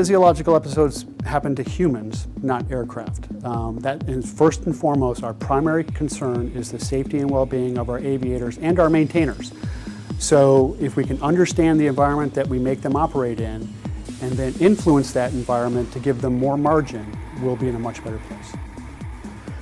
Physiological episodes happen to humans, not aircraft. That is first and foremost, our primary concern is the safety and well-being of our aviators and our maintainers. So if we can understand the environment that we make them operate in and then influence that environment to give them more margin, we'll be in a much better place.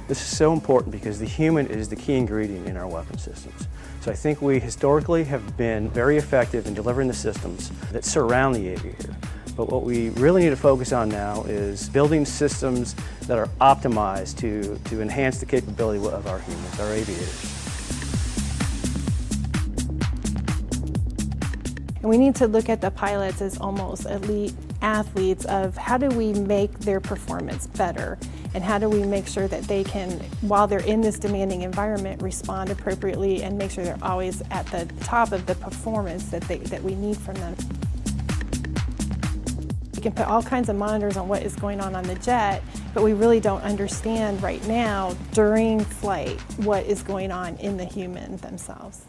This is so important because the human is the key ingredient in our weapon systems. So I think we historically have been very effective in delivering the systems that surround the aviator. But what we really need to focus on now is building systems that are optimized to enhance the capability of our humans, our aviators. And we need to look at the pilots as almost elite athletes of how do we make their performance better, and how do we make sure that they can, while they're in this demanding environment, respond appropriately and make sure they're always at the top of the performance that we need from them. We can put all kinds of monitors on what is going on the jet, but we really don't understand right now during flight what is going on in the human themselves.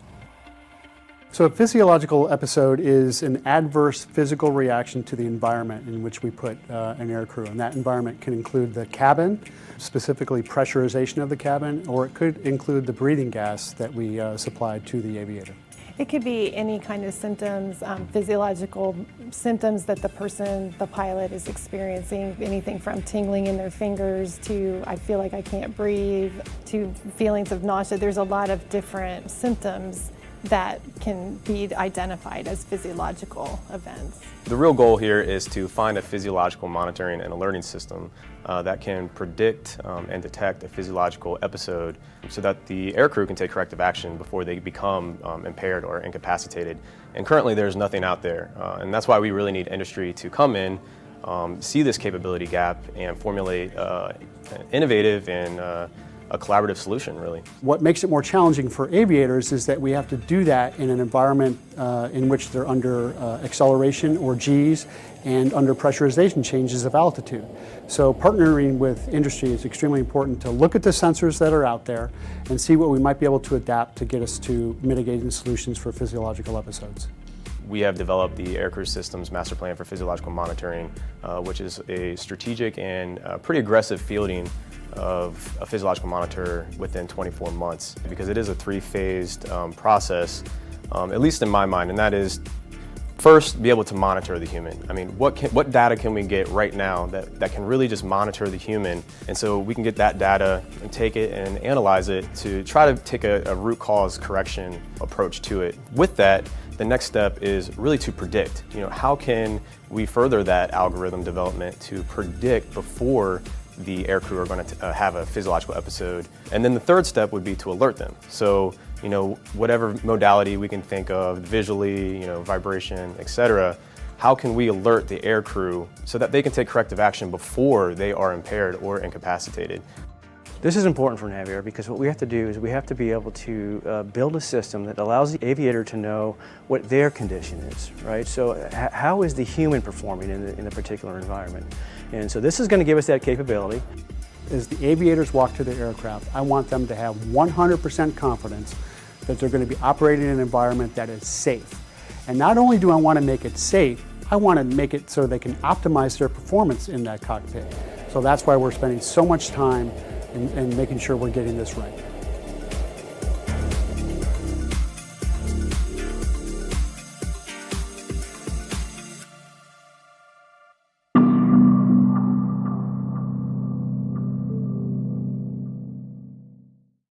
So a physiological episode is an adverse physical reaction to the environment in which we put an aircrew. And that environment can include the cabin, specifically pressurization of the cabin, or it could include the breathing gas that we supply to the aviator. It could be any kind of symptoms, physiological symptoms that the pilot is experiencing, anything from tingling in their fingers to I feel like I can't breathe, to feelings of nausea. There's a lot of different symptoms that can be identified as physiological events. The real goal here is to find a physiological monitoring and alerting system that can predict and detect a physiological episode so that the aircrew can take corrective action before they become impaired or incapacitated. And currently there's nothing out there, and that's why we really need industry to come in, see this capability gap, and formulate an innovative and a collaborative solution, really. What makes it more challenging for aviators is that we have to do that in an environment in which they're under acceleration or G's and under pressurization changes of altitude. So partnering with industry is extremely important to look at the sensors that are out there and see what we might be able to adapt to get us to mitigating solutions for physiological episodes. We have developed the Aircrew Systems Master Plan for Physiological Monitoring, which is a strategic and pretty aggressive fielding of a physiological monitor within 24 months, because it is a three-phased process, at least in my mind, and that is first, be able to monitor the human. I mean, what data can we get right now that can really just monitor the human? And so we can get that data and take it and analyze it to try to take a root cause correction approach to it. With that, the next step is really to predict. You know, how can we further that algorithm development to predict before the aircrew are going to have a physiological episode? And then the third step would be to alert them. So, you know, whatever modality we can think of, visually, you know, vibration, etc., how can we alert the aircrew so that they can take corrective action before they are impaired or incapacitated? This is important for an aviator because what we have to do is we have to be able to build a system that allows the aviator to know what their condition is, right? So how is the human performing in the particular environment? And so this is going to give us that capability. As the aviators walk to the aircraft, I want them to have 100% confidence that they're going to be operating in an environment that is safe. And not only do I want to make it safe, I want to make it so they can optimize their performance in that cockpit. So that's why we're spending so much time in making sure we're getting this right.